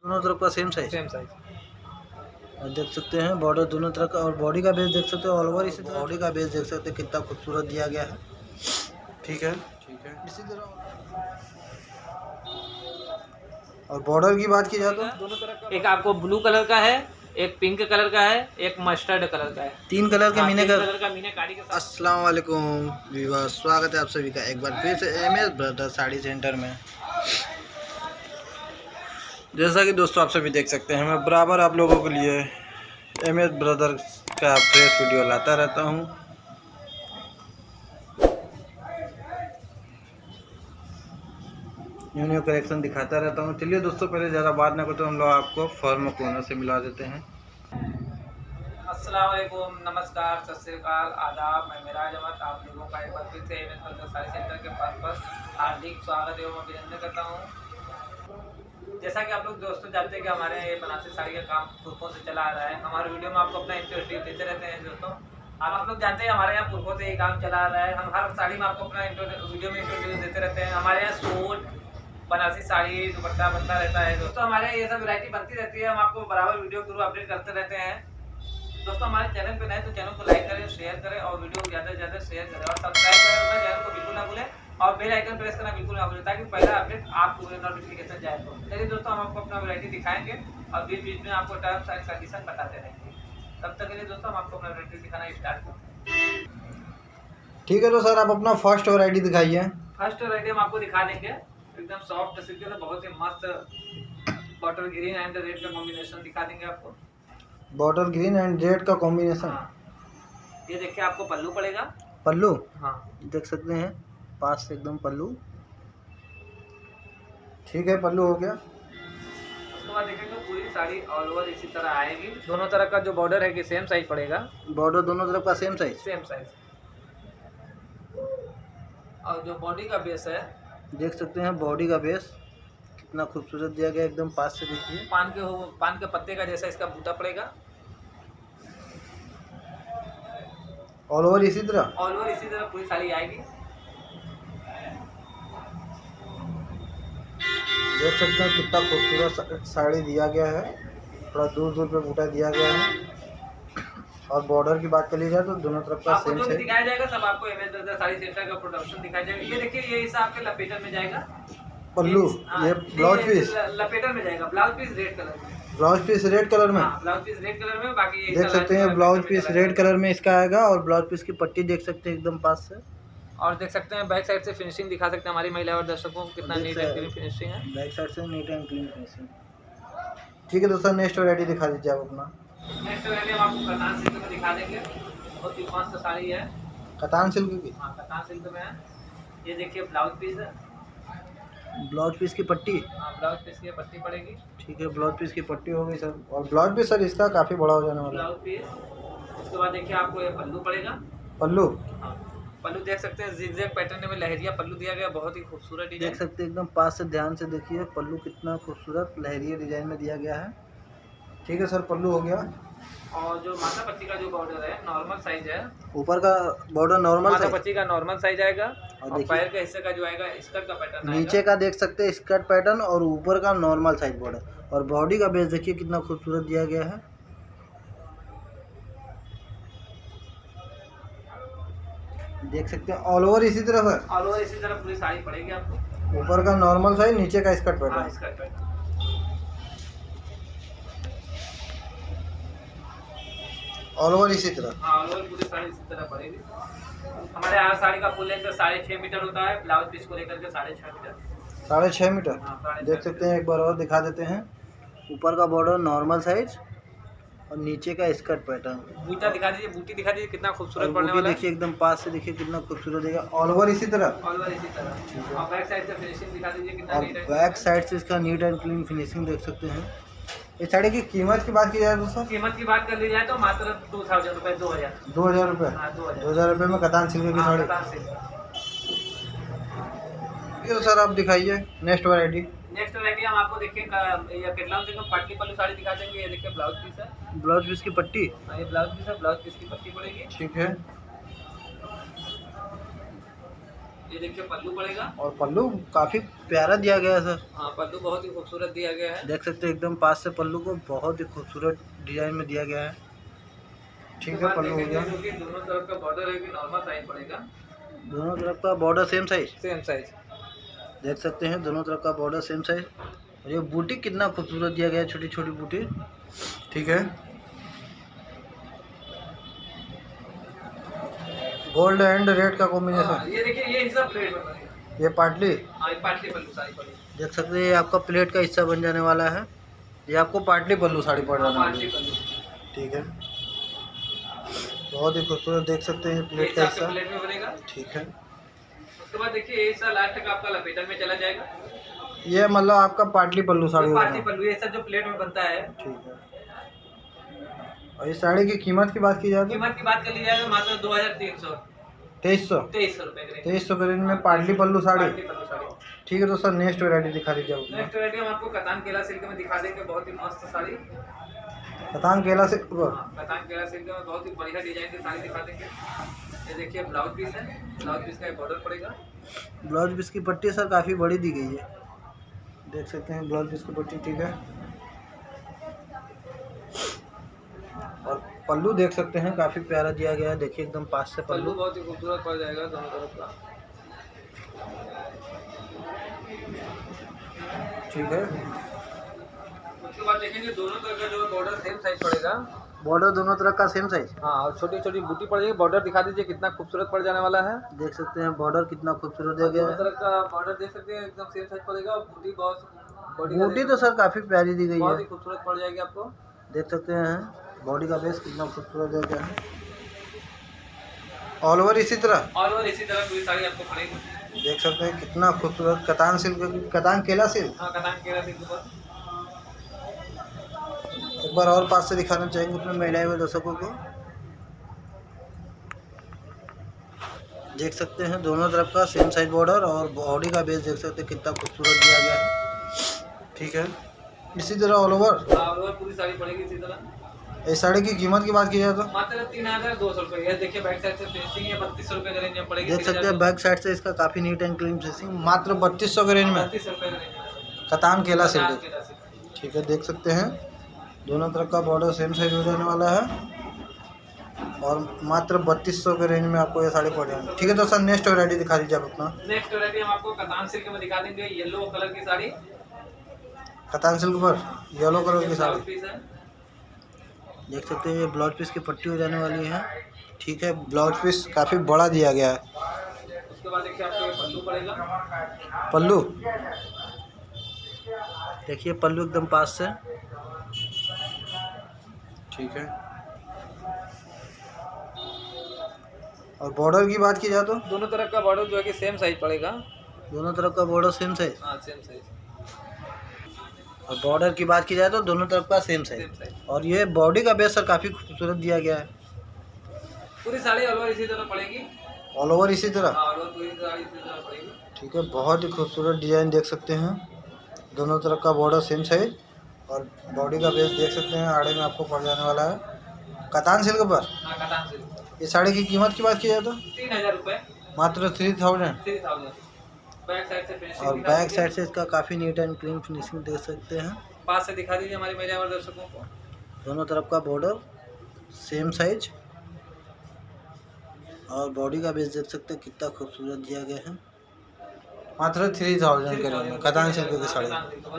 दोनों तरफ का सेम साइज। देख सकते हैं बॉर्डर दोनों तरफ का, और बॉडी का बेस देख सकते हो ऑल ओवर इसी तरह। बॉडी का बेस देख सकते हैं कितना खूबसूरत दिया गया है। ठीक है इसी तरह। और बॉर्डर की बात की जाए तो दोनों तरफ का, एक आपको ब्लू कलर का है, एक पिंक कलर का है, एक मस्टर्ड कलर का है। 3 कलर के मीनाकारी के साथ। अस्सलाम वालेकुम व्यूअर्स, स्वागत है आप सभी का एक बार फिर से एमएस ब्रदर साड़ी सेंटर में। जैसा कि दोस्तों आप सभी देख सकते हैं, मैं बराबर आप लोगों के लिए एमएस ब्रदर का फ्रेश वीडियो लाता रहता हूं। न्यू न्यू कलेक्शन दिखाता रहता हूं। चलिए दोस्तों, पहले ज़्यादा बात ना करते हम लोग आपको फॉर्म कोना से मिला देते हैं। अस्सलाम वालेकुम, नमस्कार, सत श्री अकाल, आदाब। मैं मिराज अहमद आप लोगों का एक बार फिर से एमएस ब्रदर साड़ी सेंटर के पास पर हार्दिक स्वागत एवं अभिनंदन करता हूँ। जैसा कि आप लोग दोस्तों जानते हैं कि हमारे यहाँ ये बनारसी साड़ी का काम पुरखों से चला आ रहा है। हमारे वीडियो में आपको अपना इंटरव्यू देते रहते हैं दोस्तों। आप लोग जानते हैं हमारे यहाँ पुरखों से ये काम चला आ रहा है। हम हर साड़ी में आपको अपना वीडियो में इंटरव्यू देते रहते हैं। हमारे यहाँ सूट, बनारसी साड़ी, दुपट्टा बनता रहता है दोस्तों। हमारे यहाँ ये सब वैरायटी बनती रहती है। हम आपको बराबर वीडियो के थ्रू अपडेट करते रहते हैं दोस्तों। हमारे चैनल पे नए तो चैनल को लाइक करें, शेयर करें और वीडियो को ज़्यादा से ज़्यादा शेयर करें और सब्सक्राइब करें अपने चैनल को बिल्कुल ना भूलें और बेल आइकन प्रेस करना बिल्कुल ना भूलें ताकि पहला अपडेट आपको नोटिफिकेशन जाए। तो चलिए दोस्तों, हम आपको अपना वैरायटी दिखाएंगे और बीच बीच में आपको टर्म्स एंड कंडीशन बताते रहेंगे। तब तक के लिए दोस्तों हम आपको अपना वैरायटी दिखाना स्टार्ट करते हैं। ठीक है तो सर, आप अपना फर्स्ट वैरायटी दिखाइए। फर्स्ट वैरायटी हम आपको दिखा देंगे एकदम सॉफ्ट सिल्क है, बहुत ही मस्त बॉटल ग्रीन एंड रेड का कॉम्बिनेशन दिखा देंगे आपको। बॉटल ग्रीन एंड रेड का कॉम्बिनेशन। हाँ। ये देखिए आपको पल्लू पड़ेगा। पल्लू, हाँ देख सकते हैं पास से एकदम पल्लू। ठीक है, पल्लू हो गया। उसके बाद देखेंगे पूरी साड़ी ऑल ओवर इसी तरह आएगी। दोनों तरफ का जो बॉर्डर है कि सेम साइज पड़ेगा। बॉर्डर दोनों तरफ का सेम साइज। और जो बॉडी का बेस है, देख सकते हैं बॉडी का बेस कितना खूबसूरत दिया गया, एकदम पास से देखिए। पान के पत्ते का जैसा इसका बूटा पड़ेगा। ऑल ओवर इसी तरह पूरी साड़ी आएगी। देख सकते हैं कितना खूबसूरत साड़ी दिया गया है। थोड़ा दूर दूर पे बूटा दिया गया है। और बॉर्डर की बात कर ली जाए तो दोनों तरफ का सेम जो दिखाया जाएगा सब आपको एमएस ब्रदर साड़ी सेंटर का प्रोडक्शन दिखाया जाएगा। ये देखिए, ये हिसाब के लपेटर में जाएगा पल्लू। ये ब्लाउज पीस लपेटर में जाएगा। ब्लाउज पीस रेड कलर में। ब्लाउज पीस रेड कलर में। ब्लाउज पीस रेड कलर में। बाकी देख सकते हैं ब्लाउज पीस रेड कलर में इसका आएगा। और ब्लाउज पीस की पट्टी देख सकते हैं एकदम पास से। और देख सकते हैं बैक साइड से फिनिशिंग दिखा सकते हैं हमारी महिला और दर्शकों को कितना नीट एंड क्लीन फिनिशिंग है। बैक साइड से नीट एंड क्लीन फिनिशिंग। ठीक है दोस्तों, नेक्स्ट वैरायटी दिखा दीजिए आप अपना। नेक्स्ट वैरायटी हम आपको कतान सिल्क में दिखा देंगे। बहुत ही मस्त साड़ी है। कतान सिल्क की। हाँ, कतान सिल्क में है। ये देखिए ब्लाउज पीस है। ब्लाउज पीस की पट्टी। हाँ, ब्लाउज पीस की पट्टी पड़ेगी। ठीक है, ब्लाउज पीस की पट्टी हो गई सर। और ब्लाउज पीस सर इसका काफ़ी बड़ा हो जाने वाला है। Blouse piece. उसके बाद देखिए आपको ये पल्लू पड़ेगा। पल्लू। हाँ, पल्लू देख सकते हैं जिगजैग पैटर्न में लहरिया पल्लू दिया गया, बहुत ही खूबसूरत डिजाइन। देख सकते हैं एकदम पास से ध्यान से देखिए पल्लू कितना खूबसूरत लहरिया डिजाइन में दिया गया है। ठीक है सर, पल्लू हो गया। और जो माथा पट्टी का जो बॉर्डर है नॉर्मल साइज है। ऊपर का बॉर्डर नॉर्मल माथा पट्टी का नॉर्मल साइज आएगा। और पैर के हिस्से का जो आएगा स्कर्ट का पैटर्न आएगा। नीचे का देख सकते हैं स्कर्ट पैटर्न और ऊपर का नॉर्मल साइज बॉर्डर। और बॉडी का बेस देखिए कितना खूबसूरत दिया गया है। देख सकते हैं ऑल ओवर इसी तरह सर। ऑल ओवर इसी तरह पूरी साड़ी पड़ेगी आपको। ऊपर का नॉर्मल साइज, नीचे का skirt pattern. Skirt pattern all over इसी तरह। हाँ, ऑल ओवर पूरी साड़ी इसी तरह पड़ेगी। हमारे यहाँ साड़ी का फुल लेंथ 6.5 मीटर होता है। ब्लाउज पीस को लेकर के 6.5 मीटर। 6.5 मीटर। देख सकते हैं, एक बार और दिखा देते हैं। ऊपर का बॉर्डर नॉर्मल साइज और नीचे का स्कर्ट पैटर्न। बूटा दिखा दीजिए, बूटी दिखा दीजिए कितना खूबसूरत पड़ने वाला है। देखिए एकदम पास से देखिए कितना खूबसूरत देगा। ऑल ओवर इसी तरह। ऑल ओवर इसी तरह। और बैक साइड से फिनिशिंग दिखा दीजिए कितना और नीट है। बैक साइड से इसका नीट एंड क्लीन फिनिशिंग देख सकते हैं। इस साड़ी की कीमत की बात की जाए दोस्तों, कीमत की बात कर ली जाए तो मात्र 2000 रुपये। 2000 रुपये। हाँ, 2000 रुपये में कतान सिल्क की साड़ी। ये सर आप दिखाइए नेक्स्ट वैरायटी। नेक्स्ट वैरायटी हम आपको देखिए ये केटलॉन सिल्क में पटली पल्लू साड़ी दिखा देंगे। ये देखिए ब्लाउज पीस है। ब्लाउज पीस की पट्टी। ये ब्लाउज पीस है। ब्लाउज पीस की पट्टी पड़ेगी। ठीक है। ये देखिए पल्लू पड़ेगा। और पल्लू काफ़ी प्यारा दिया गया है सर। हाँ, पल्लू बहुत ही खूबसूरत दिया गया है। देख सकते हैं एकदम पास से पल्लू को बहुत ही खूबसूरत डिजाइन में दिया गया है। ठीक है, पल्लू हो गया। जो कि दोनों तरफ का बॉर्डर है कि नॉर्मल साइज पड़ेगा। दोनों तरफ का border same size. Same size देख सकते हैं दोनों तरफ का बॉर्डर सेम साइज। और ये बूटी कितना खूबसूरत दिया गया है, छोटी छोटी बूटी। ठीक है, गोल्ड एंड रेड का कॉम्बिनेशन। ये देखिए ये हिस्सा प्लेट में बनेगा। ये पाटली। हाँ, ये पाटली पल्लू साड़ी पड़ेगी। देख सकते हैं ये आपका प्लेट का हिस्सा बन जाने वाला है। ये आपको पाटली पल्लू साड़ी पड़ जाने वाली है। ठीक है, बहुत ही खूबसूरत देख सकते हैं प्लेट का हिस्सा। प्लेट में बनेगा। ठीक है, उसके बाद देखिए ये हिस्सा लास्ट तक आपका लपेटन में चला जाएगा। ये मतलब आपका पाटली पल्लू साड़ी होगा। पाटली पल्लू ये सब जो प्लेट में बनता है। ठीक है, और इस साड़ी की कीमत की बात की जाए तो कीमत की बात कर ली जाए तो मात्र 2300 2300 रुपए के। 2300 के रेंज में पाटली पल्लू साड़ी। ठीक है, तो सर नेक्स्ट वैरायटी दिखा दीजिए आप। नेक्स्ट वैरायटी हम आपको कतान केला सिल्क में दिखा देंगे, बहुत ही मस्त साड़ी। कतान केला से कतान केला सिल्क में बहुत ही बढ़िया डिजाइन की साड़ी दिखा देंगे। ये देखिए ब्लाउज पीस है, ब्लाउज पीस का बॉर्डर पड़ेगा। ब्लाउज पीस की पट्टी सर काफ़ी बड़ी दी गई है, देख सकते हैं ब्लाउज पीस की पट्टी। ठीक है, और पल्लू देख सकते हैं काफ़ी प्यारा दिया गया है। देखिए एकदम पास से पल्लू बहुत ही खूबसूरत पड़ जाएगा दोनों तरफ का। ठीक है, उसके बाद देखेंगे दोनों तरफ का जो बॉर्डर सेम साइज पड़ेगा। बॉर्डर दोनों तरफ का सेम साइज। हाँ, और छोटी छोटी बूटी पड़ जाएगी। बॉर्डर दिखा दीजिए कितना खूबसूरत पड़ जाने वाला है। देख सकते हैं बॉर्डर कितना खूबसूरत दिया गया है। दोनों तरफ का बॉर्डर देख सकते हैं एकदम सेम साइज पड़ेगा। और बूटी बूटी तो सर काफ़ी प्यारी दी गई बहुत ही है, खूबसूरत पड़ जाएगी आपको। देख सकते हैं बॉडी का बेस कितना खूबसूरत दिया गया है। ऑल ओवर इसी तरह पूरी साड़ी आपको पड़ेगी। देख सकते हैं कितना खूबसूरत कतान सिल्क, कतान केला सिल्क। हाँ, कतान केला सिल्क पर। एक बार और पास से दिखाना चाहेंगे अपने महिलाएं व दर्शकों को। देख सकते हैं दोनों तरफ का सेम साइज बॉर्डर और बॉडी का बेस देख सकते हैं कितना खूबसूरत दिया गया है। ठीक है, इसी तरह ऑल ओवर पूरी साड़ी पड़ेगी इसी तरह। इस साड़ी की कीमत की बात की जाए तो मात्र 3200 रुपये। ये देखिए बैक साइड से फिनिशिंग है 3200 रुपये के रेंज में पड़ेगी। देख सकते हैं बैक साइड से इसका काफ़ी नीट एंड क्लीन फिनिशिंग, मात्र 3200 के रेंज में 3200 रुपये के रेंज में कतान केला सिल्क। ठीक है, देख सकते हैं दोनों तरफ का बॉर्डर सेम साइज हो जाने वाला है और मात्र 3200 के रेंज में आपको ये साड़ी पड़ जाएगी। ठीक है, तो सर नेक्स्ट वैरायटी दिखा दीजिए आप अपना। नेक्स्ट वैरायटी हम आपको कतान सिल्क में दिखा देंगे। येलो कलर की साड़ी, कतान सिल्क पर येलो कलर की साड़ी। पीस है। देख सकते हैं ये ब्लाउज पीस की पट्टी हो जाने वाली है। ठीक है, ब्लाउज पीस काफ़ी बड़ा दिया गया है। उसके बाद देखिए आपको ये पल्लू पड़ेगा। पल्लू देखिए पल्लू एकदम पास से। ठीक है, और बॉर्डर की बात की जाए तो दोनों तरफ का बॉर्डर जो है कि सेम साइज पड़ेगा। दोनों तरफ का बॉर्डर सेम साइज। हाँ, सेम साइज। और बॉर्डर की बात की जाए तो दोनों तरफ का सेम साइज। और ये बॉडी का बेस सर काफ़ी खूबसूरत दिया गया है। पूरी साड़ी ऑल ओवर इसी तरह पड़ेगी। ऑल ओवर इसी तरह। हाँ, ऑल ओवर पूरी साड़ी इसी तरह पड़ेगी। ठीक है, बहुत ही खूबसूरत डिजाइन देख सकते हैं। दोनों तरफ का बॉर्डर सेम साइज और बॉडी का बेस देख सकते हैं आड़े में आपको पड़ जाने वाला है कतान सिल्क पर। हाँ, कतान सिल्क। ये साड़ी की कीमत की बात की जाए तो 3000 रुपये। मात्र 3000। 3000। बैक साइड से फिनिशिंग और बैक साइड से इसका काफ़ी नीट एंड क्लीन फिनिशिंग देख सकते हैं। पास से दिखा दीजिए हमारे मेरे और दर्शकों को। दोनों तरफ का बॉर्डर सेम साइज और बॉडी का बेस देख सकते हैं कितना खूबसूरत दिया गया है। मात्र 3000 के रेंज में कतान सिल्क की साड़ी।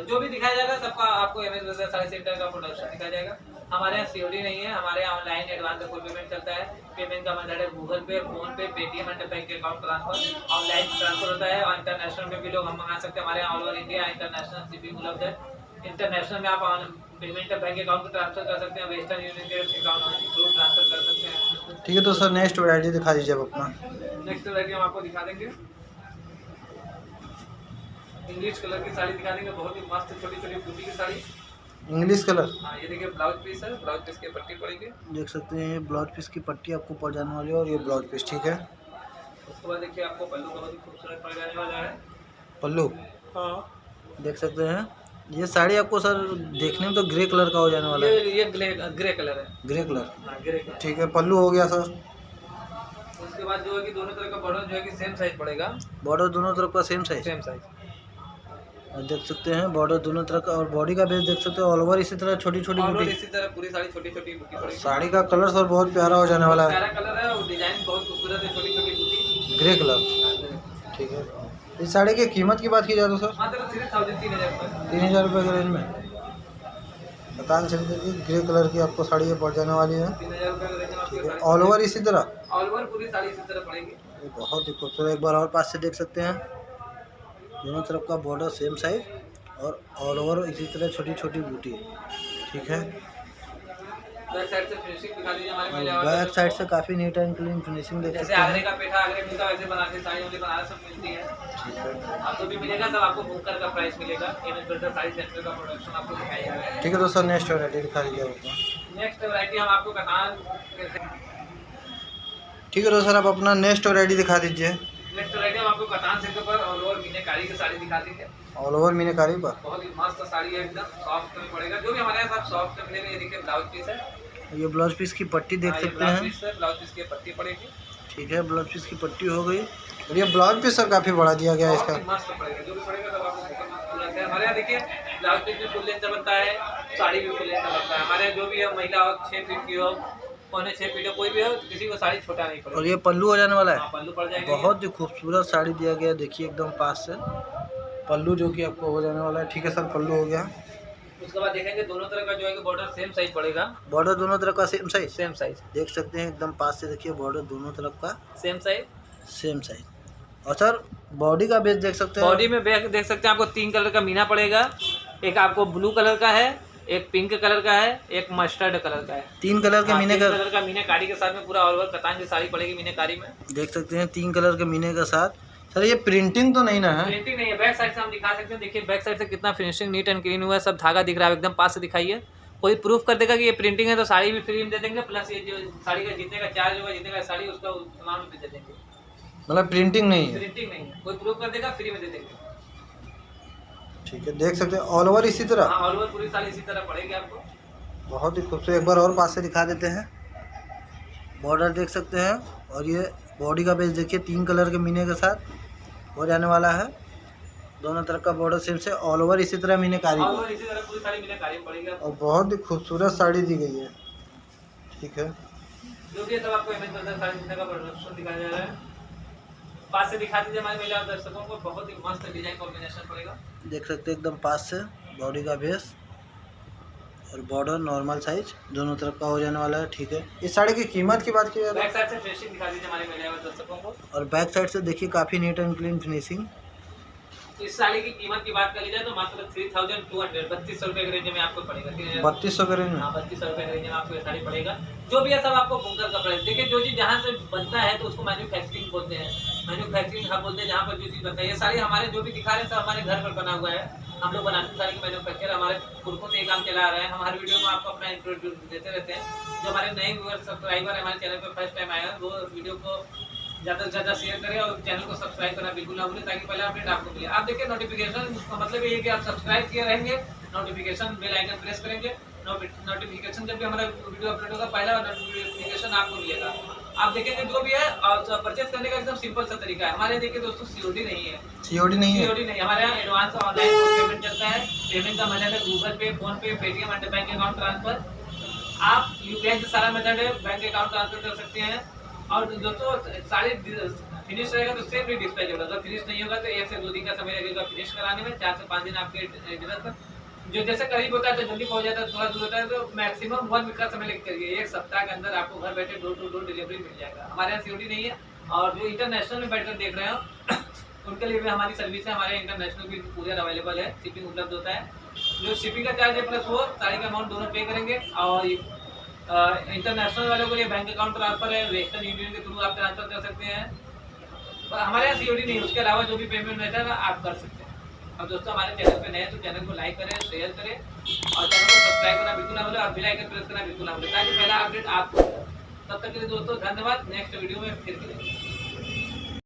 जो भी दिखाया जाएगा सबका आपको एमएस ब्रदर साड़ी सेंटर का प्रोडक्शन दिखाया जाएगा। हमारे यहाँ सीओडी नहीं है, हमारे यहाँ ऑनलाइन एडवांस फुल पेमेंट चलता है। पेमेंट का मेथड है गूगल पे, फोन पे, Paytm and bank account transfer. Online transfer होता है और इंटरनेशनल में भी लोग हम मंगा सकते हैं। हमारे यहाँ all over India international shipping उपलब्ध है। इंटरनेशनल में आप पेमेंट बैंक अकाउंट को ट्रांसफर कर सकते हैं, वेस्टर्न यूनियन के अकाउंट थ्रू ट्रांसफर कर सकते हैं। ठीक है, तो सर नेक्स्ट वैरायटी दिखा दीजिए आप अपना। नेक्स्ट वैरायटी हम आपको दिखा देंगे इंग्लिश कलर की साड़ी दिखा देंगे। बहुत ही मस्त छोटी छोटी बूटी की साड़ी इंग्लिश कलर। हाँ, ये देखिए ब्लाउज पीस है। ब्लाउज पीस की पट्टी पड़ेगी। देख सकते हैं ये ब्लाउज पीस की पट्टी आपको पड़ जाने वाली है और ये ब्लाउज पीस। ठीक है, उसके बाद देखिए आपको पल्लू बहुत ही खूबसूरत पड़ जाने वाला है। पल्लू हाँ, देख सकते हैं ये साड़ी आपको सर देखने में तो ग्रे कलर का हो जाने वाला है। ये ग्रे कलर है। Grey colour. हाँ, ग्रे कलर। ठीक है, पल्लू हो गया सर। उसके बाद जो है कि दोनों तरफ का बॉर्डर जो है कि सेम साइज पड़ेगा। बॉर्डर दोनों तरफ का सेम साइज। और देख सकते हैं बॉर्डर दोनों तरफ का, और बॉडी का बेस देख सकते हैं ऑल ओवर इसी तरह छोटी छोटी बूटी। इसी तरह पूरी साड़ी छोटी छोटी बूटी पड़ेगी। साड़ी का कलर सर बहुत प्यारा हो जाने वाला है। प्यारा कलर है और डिजाइन बहुत खूबसूरत है, छोटी छोटी बूटी ग्रे कलर। ठीक है, इस साड़ी की कीमत की बात की जाए तो सर मात्र 3000 3000 रुपये के रेंज में बतान सकते हैं। ग्रे कलर की आपको साड़ी ये पड़ जाने वाली है। 3000 रुपये के रेंज में ठीक है, ऑल ओवर इसी तरह, ऑल ओवर पूरी साड़ी इसी तरह पड़ेगी। ये बहुत ही खूबसूरत। एक बार और पास से देख सकते हैं, दोनों तरफ का बॉर्डर सेम साइज और ऑल ओवर इसी तरह छोटी छोटी बूटी। ठीक है, बैक साइड से फिनिशिंग दिखा दीजिए हमारे पहले। बैक साइड से काफ़ी नीट एंड क्लीन फिनिशिंग देख जैसे सकते आगरे हैं। का पेठा आगरे मिलता है वैसे बनाते साड़ी वाली बनारस सब मिलती है। ठीक है, आपको भी मिलेगा, सब आपको बुकर का प्राइस मिलेगा। एमएस ब्रदर साड़ी सेंटर का प्रोडक्शन आपको दिखाई जा रहा है। ठीक है दोस्तों, नेक्स्ट वैरायटी दिखा दीजिए आपको। नेक्स्ट वैरायटी हम आपको कतान। ठीक है दोस्तों, आप अपना नेक्स्ट वैरायटी दिखा दीजिए। नेक्स्ट वैरायटी हम आपको कतान सिल्क पर ऑल ओवर मीनाकारी की साड़ी दिखा देंगे। ऑल ओवर मीनाकारी पर बहुत ही मस्त साड़ी है, एकदम सॉफ्ट में पड़ेगा। जो भी हमारे यहाँ सब सॉफ्ट में मिलेगा। ये देखिए ब्लाउज पीस है, ये ब्लाउज पीस की पट्टी देख सकते हैं। ब्लाउज पीस की पट्टी पड़ेगी। ठीक है, ब्लाउज पीस की पट्टी हो गई और ये ब्लाउज पीस सर काफ़ी बड़ा दिया गया है इसका। मस्त पड़ेगा, जो भी पड़ेगा सब आपको मस्त है। हमारे यहाँ देखिए ब्लाउज पीस भी फुल लेंथ का बनता है, साड़ी भी फुल लेंथ का बनता है। हमारे यहाँ जो भी है महिला हो 6 फीट की हो, 6.25 फीट हो, कोई भी हो, किसी को साड़ी छोटा नहीं पड़ेगा। और ये पल्लू हो जाने वाला है। पल्लू पड़ जाएगा। बहुत ही खूबसूरत साड़ी दिया गया है, देखिए एकदम पास से पल्लू जो कि आपको हो जाने वाला है। ठीक है सर, पल्लू हो गया। उसके बाद देखेंगे दोनों तरफ का जो है कि बॉर्डर सेम साइज पड़ेगा। बॉर्डर दोनों तरफ का सेम साइज। सेम साइज देख सकते हैं एकदम पास से, देखिए बॉर्डर दोनों तरफ का सेम साइज। और सर बॉडी का बेस देख सकते हैं। बॉडी में देख सकते हैं आपको 3 कलर का मीना पड़ेगा। एक आपको ब्लू कलर का है, एक पिंक कलर का है, एक मस्टर्ड कलर का है। 3 कलर के मीने का, 3 कलर का मीनाकारी के साथ में पूरा ऑल ओवर कतान की साड़ी पड़ेगी मीनाकारी में। देख सकते हैं 3 कलर के मीने के साथ। सर ये प्रिंटिंग तो नहीं ना है? प्रिंटिंग नहीं है, बैक साइड से हम दिखा सकते हैं। देखिए बैक साइड से कितना फिनिशिंग नीट एंड क्लीन हुआ है, सब धागा दिख रहा है। एकदम पास से दिखाइए, कोई प्रूफ कर देगा कि ये प्रिंटिंग है तो साड़ी भी फ्री में दे देंगे, प्लस ये जो साड़ी का जितने का चार्ज होगा, जितने का साड़ी उसका अमाउंट भी दे देंगे। मतलब प्रिंटिंग नहीं है? प्रिंटिंग नहीं है, कोई प्रूफ कर देगा फ्री में दे देंगे। ठीक है, देख सकते हैं ऑल ओवर इसी तरह। हाँ, ऑल ओवर पूरी साड़ी इसी तरह पड़ेगी आपको। बहुत ही खूबसूरत। एक बार और पास से दिखा देते हैं, बॉर्डर देख सकते हैं। और ये बॉडी का बेस देखिए 3 कलर के मीने के साथ हो जाने वाला है। दोनों तरफ का बॉर्डर सेम से, ऑल ओवर इसी तरह मीनाकारी ऑल ओवर इसी तरह पूरी साड़ी मीनाकारी पड़ेगी आपको। और बहुत ही खूबसूरत साड़ी दी गई है। ठीक है, जो भी है सब आपको एमएस ब्रदर साड़ी सेंटर का प्रोडक्शन दिखाया जा रहा है। पास से दिखा दीजिए हमारे महिला दर्शकों को, बहुत ही मस्त डिजाइन कॉम्बिनेशन पड़ेगा। देख सकते हैं एकदम पास से बॉडी का बेस और बॉर्डर नॉर्मल साइज दोनों तरफ का हो जाने वाला है। ठीक है, इस साड़ी की कीमत की बात की जाए बैक साइड से फिनिशिंग दिखा दीजिए हमारे महिला दर्शकों को। और बैक साइड से देखिए काफ़ी नीट एंड क्लीन फिनिशिंग। इस साड़ी की कीमत की बात करी जाए तो मात्र 3200 3200 रुपए के रेंज में आपको पड़ेगा। 3200 के रेंज में? हाँ, 3200 रुपए के रेंज में आपको ये साड़ी पड़ेगा। जो भी है सब आपको बुकर का प्राइस। देखिए जो चीज़ जहाँ से बनता है तो उसको मैन्युफैक्चरिंग बोलते हैं, मैन्युफैक्चरिंग हब बोलते हैं जहाँ पर जो चीज़ बनता है। ये साड़ी हमारे जो भी दिखा रहे हैं सब हमारे घर पर बना हुआ है। हम लोग बनाते हैं साड़ी की मैन्युफैक्चर, हमारे पुरखों से ये काम चला आ रहा है। हम हर वीडियो में आपको अपना इंट्रोड्यूस देते रहते हैं। जो हमारे नए व्यूअर सब्सक्राइबर है हमारे चैनल पर फर्स्ट टाइम आए हैं, वो वीडियो को ज़्यादा से ज़्यादा शेयर करें और चैनल को सब्सक्राइब करना बिल्कुल ना भूलें, ताकि पहले अपडेट आपको मिले। आप देखिए नोटिफिकेशन, उसका मतलब ये है कि आप सब्सक्राइब किए रहेंगे, नोटिफिकेशन बेल आइकन प्रेस करेंगे, नोटिफिकेशन जब भी हमारा वीडियो अपलोड होगा पहला नोटिफिकेशन आपको मिलेगा। आप देखेंगे जो भी है और परचेज करने का एकदम सिंपल सा तरीका है। हमारे देखिए दोस्तों सीओडी नहीं है, सीओडी नहीं है? सीओडी नहीं, हमारे यहाँ एडवांस ऑनलाइन पेमेंट चलता है। पेमेंट का मेथड है गूगल पे, फोन पे, Paytm and bank account transfer. आप यूपीआई से सारा मेथड है, बैंक अकाउंट ट्रांसफर कर सकते हैं। और दोस्तों साड़ी फिनिश रहेगा तो सेम भी डिस्पैच होगा। अगर फिनिश नहीं होगा तो 1 से 2 दिन का समय लगेगा फिनिश कराने में, 4 से 5 दिन आपके एड्रेस पर। जो जैसे करीब होता है तो जल्दी पहुंच जाता है, थोड़ा दूर होता है तो मैक्सिमम 1 वीक का समय लेकर के 1 सप्ताह के अंदर आपको घर बैठे डोर टू डोर डिलीवरी मिल जाएगा। हमारे यहाँ सीओडी नहीं है। और जो इंटरनेशनल में बैठकर देख रहे हो उनके लिए भी हमारी सर्विस है। हमारे इंटरनेशनल भी पूरे अवेलेबल है, शिपिंग उपलब्ध होता है। जो शिपिंग का चार्ज है प्लस वो साड़ी का अमाउंट दोनों पे करेंगे। और इंटरनेशनल वालों के लिए बैंक अकाउंट ट्रांसफर है, वेस्टर्न यूनियन के थ्रू आप ट्रांसफर कर सकते हैं। हमारे यहाँ सीओडी नहीं, उसके अलावा जो भी पेमेंट मेथड है आप कर सकते हैं। और दोस्तों हमारे चैनल पे नए तो चैनल को लाइक करें, शेयर करें और चैनल को सब्सक्राइब करना बिल्कुल ना भूलें और बेल आइकन प्रेस करना बिल्कुल ना भूलें, ताकि पहला अपडेट आप। तब तक के लिए दोस्तों धन्यवाद। नेक्स्ट वीडियो में फिर मिलेंगे।